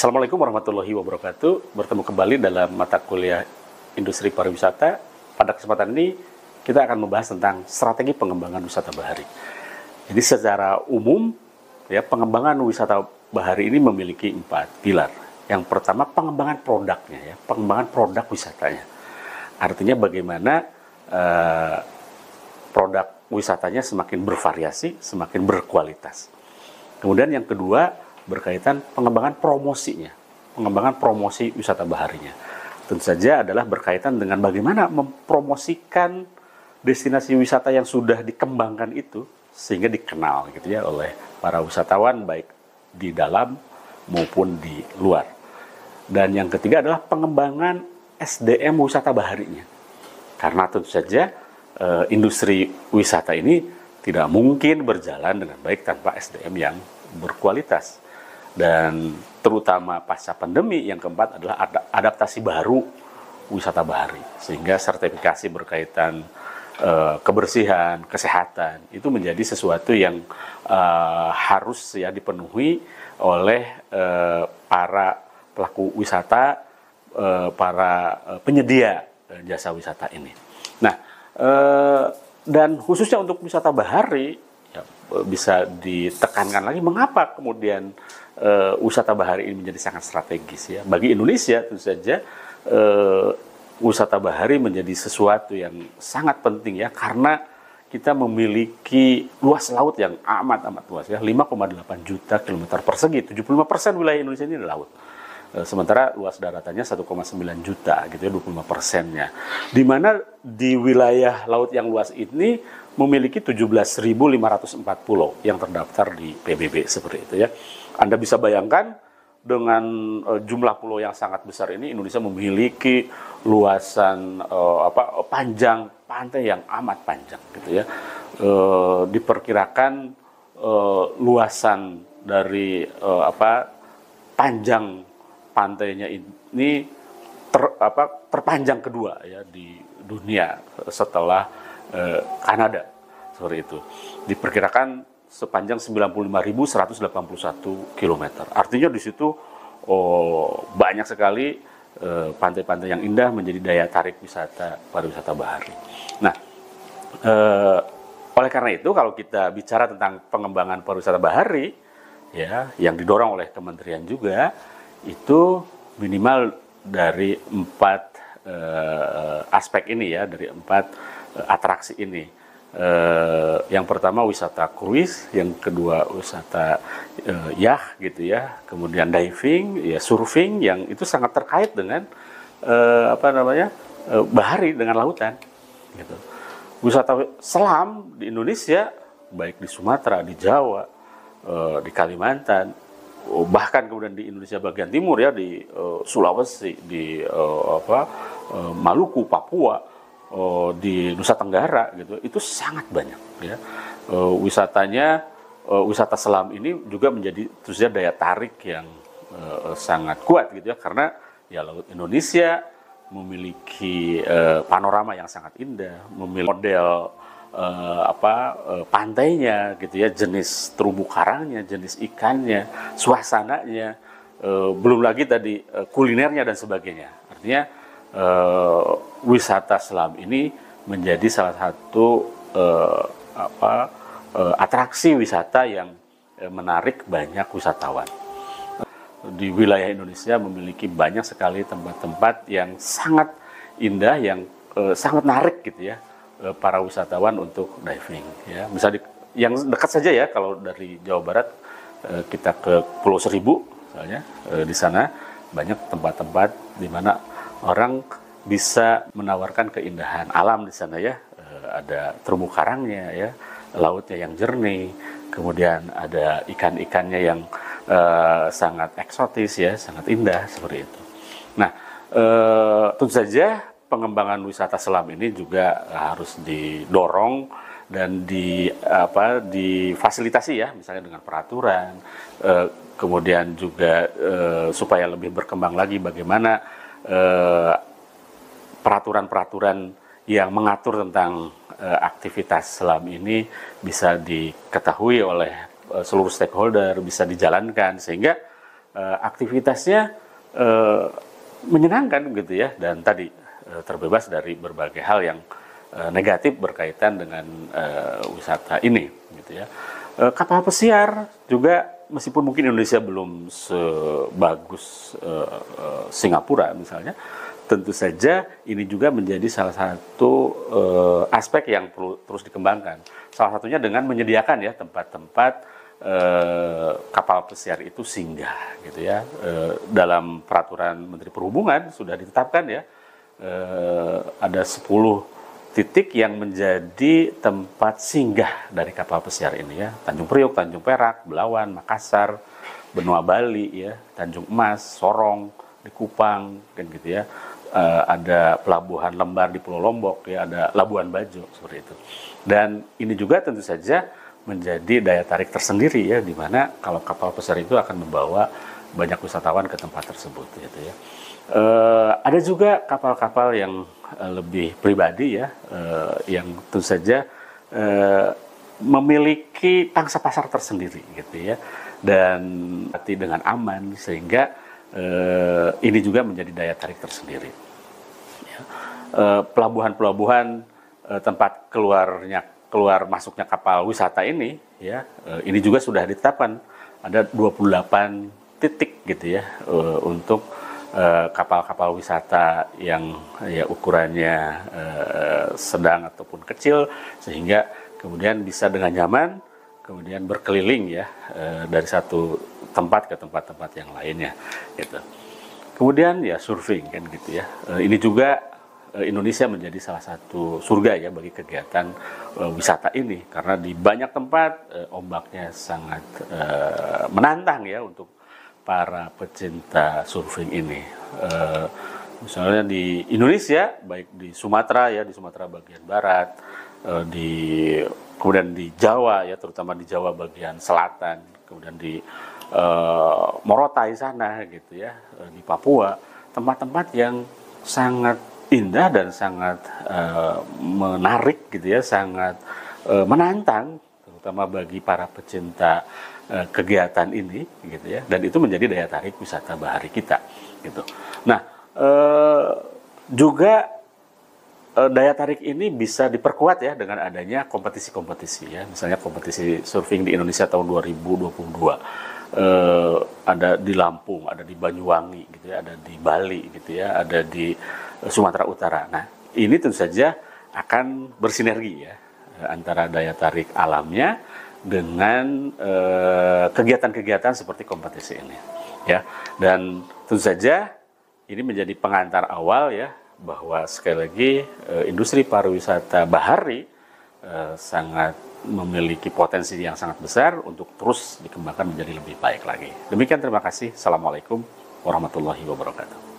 Assalamualaikum warahmatullahi wabarakatuh. Bertemu kembali dalam mata kuliah Industri Pariwisata. Pada kesempatan ini kita akan membahas tentang strategi pengembangan wisata bahari. Jadi secara umum ya, pengembangan wisata bahari ini memiliki 4 pilar. Yang pertama, pengembangan produknya ya, pengembangan produk wisatanya. Artinya bagaimana produk wisatanya semakin bervariasi, semakin berkualitas. Kemudian yang kedua, berkaitan pengembangan promosinya, pengembangan promosi wisata baharinya. Tentu saja adalah berkaitan dengan bagaimana mempromosikan destinasi wisata yang sudah dikembangkan itu sehingga dikenal gitu ya oleh para wisatawan baik di dalam maupun di luar. Dan yang ketiga adalah pengembangan SDM wisata baharinya. Karena tentu saja industri wisata ini tidak mungkin berjalan dengan baik tanpa SDM yang berkualitas. Dan terutama pasca pandemi, yang keempat adalah adaptasi baru wisata bahari, sehingga sertifikasi berkaitan kebersihan, kesehatan itu menjadi sesuatu yang harus ya dipenuhi oleh para pelaku wisata, para penyedia jasa wisata ini. Nah, dan khususnya untuk wisata bahari ya, bisa ditekankan lagi mengapa kemudian wisata bahari ini menjadi sangat strategis ya bagi Indonesia. Tentu saja wisata bahari menjadi sesuatu yang sangat penting ya, karena kita memiliki luas laut yang amat luas ya, 5,8 juta kilometer persegi, 75% wilayah Indonesia ini adalah laut. Sementara luas daratannya 1,9 juta gitu ya, 25%-nya. Di mana di wilayah laut yang luas ini memiliki 17.504 pulau yang terdaftar di PBB seperti itu ya. Anda bisa bayangkan dengan jumlah pulau yang sangat besar ini, Indonesia memiliki luasan panjang pantai yang amat panjang gitu ya. Diperkirakan luasan dari panjang pantainya ini terpanjang kedua ya di dunia setelah Kanada seperti itu. Diperkirakan sepanjang 95.181 km. Artinya di situ banyak sekali pantai-pantai yang indah menjadi daya tarik wisata pariwisata bahari. Nah, oleh karena itu kalau kita bicara tentang pengembangan pariwisata bahari ya yang didorong oleh kementerian juga, itu minimal dari 4 aspek ini ya, dari 4 atraksi ini. Yang pertama wisata cruise, yang kedua wisata yacht gitu ya, kemudian diving, ya surfing yang itu sangat terkait dengan bahari, dengan lautan gitu. Wisata selam di Indonesia baik di Sumatera, di Jawa, di Kalimantan, bahkan kemudian di Indonesia bagian timur ya, di Sulawesi, di Maluku, Papua, di Nusa Tenggara gitu, itu sangat banyak ya. Wisatanya, wisata selam ini juga menjadi terus daya tarik yang sangat kuat gitu ya, karena ya laut Indonesia memiliki panorama yang sangat indah, memiliki model pantainya gitu ya, jenis terumbu karangnya, jenis ikannya, suasananya, belum lagi tadi kulinernya dan sebagainya. Artinya wisata selam ini menjadi salah satu atraksi wisata yang menarik banyak wisatawan. Di wilayah Indonesia memiliki banyak sekali tempat-tempat yang sangat indah, yang sangat menarik gitu ya para wisatawan untuk diving ya. Misalnya yang dekat saja ya, kalau dari Jawa Barat kita ke Pulau Seribu misalnya, di sana banyak tempat-tempat di mana orang bisa menawarkan keindahan alam di sana ya. Ada terumbu karangnya ya, lautnya yang jernih, kemudian ada ikan-ikannya yang sangat eksotis ya, sangat indah seperti itu. Nah, tentu saja pengembangan wisata selam ini juga harus didorong dan difasilitasi ya, misalnya dengan peraturan, kemudian juga supaya lebih berkembang lagi bagaimana peraturan-peraturan yang mengatur tentang aktivitas selam ini bisa diketahui oleh seluruh stakeholder, bisa dijalankan sehingga aktivitasnya menyenangkan gitu ya, dan tadi terbebas dari berbagai hal yang negatif berkaitan dengan wisata ini gitu ya. Kapal pesiar juga, meskipun mungkin Indonesia belum sebagus Singapura misalnya, tentu saja ini juga menjadi salah satu aspek yang perlu terus dikembangkan. Salah satunya dengan menyediakan ya tempat-tempat kapal pesiar itu singgah gitu ya. Dalam peraturan Menteri Perhubungan sudah ditetapkan ya, ada 10 titik yang menjadi tempat singgah dari kapal pesiar ini ya. Tanjung Priok, Tanjung Perak, Belawan, Makassar, Benua Bali ya, Tanjung Emas, Sorong, di Kupang kan gitu ya. Ada pelabuhan Lembar di Pulau Lombok ya, ada Labuan Bajo seperti itu. Dan ini juga tentu saja menjadi daya tarik tersendiri ya, di mana kalau kapal pesiar itu akan membawa banyak wisatawan ke tempat tersebut gitu ya. Ada juga kapal-kapal yang lebih pribadi ya, yang tentu saja memiliki pangsa pasar tersendiri gitu ya, dan dengan aman, sehingga ini juga menjadi daya tarik tersendiri. Pelabuhan-pelabuhan tempat keluar masuknya kapal wisata ini ya, ini juga sudah ditetapkan ada 28 titik gitu ya, untuk kapal-kapal wisata yang ya ukurannya sedang ataupun kecil, sehingga kemudian bisa dengan nyaman kemudian berkeliling ya, dari satu tempat ke tempat-tempat yang lainnya gitu. Kemudian ya surfing kan gitu ya. Ini juga Indonesia menjadi salah satu surga ya bagi kegiatan wisata ini, karena di banyak tempat ombaknya sangat menantang ya untuk para pecinta surfing ini. Misalnya di Indonesia, baik di Sumatera ya, di Sumatera bagian barat, kemudian di Jawa ya, terutama di Jawa bagian selatan, kemudian di Morotai sana gitu ya, di Papua, tempat-tempat yang sangat indah dan sangat menarik gitu ya, sangat menantang, terutama bagi para pecinta kegiatan ini gitu ya, dan itu menjadi daya tarik wisata bahari kita gitu. Nah, juga daya tarik ini bisa diperkuat ya dengan adanya kompetisi-kompetisi ya, misalnya kompetisi surfing di Indonesia tahun 2022 ada di Lampung, ada di Banyuwangi gitu ya, ada di Bali gitu ya, ada di Sumatera Utara. Nah, ini tentu saja akan bersinergi ya antara daya tarik alamnya dengan kegiatan-kegiatan seperti kompetisi ini ya. Dan tentu saja ini menjadi pengantar awal ya, bahwa sekali lagi industri pariwisata bahari sangat memiliki potensi yang sangat besar untuk terus dikembangkan menjadi lebih baik lagi. Demikian, terima kasih. Assalamualaikum warahmatullahi wabarakatuh.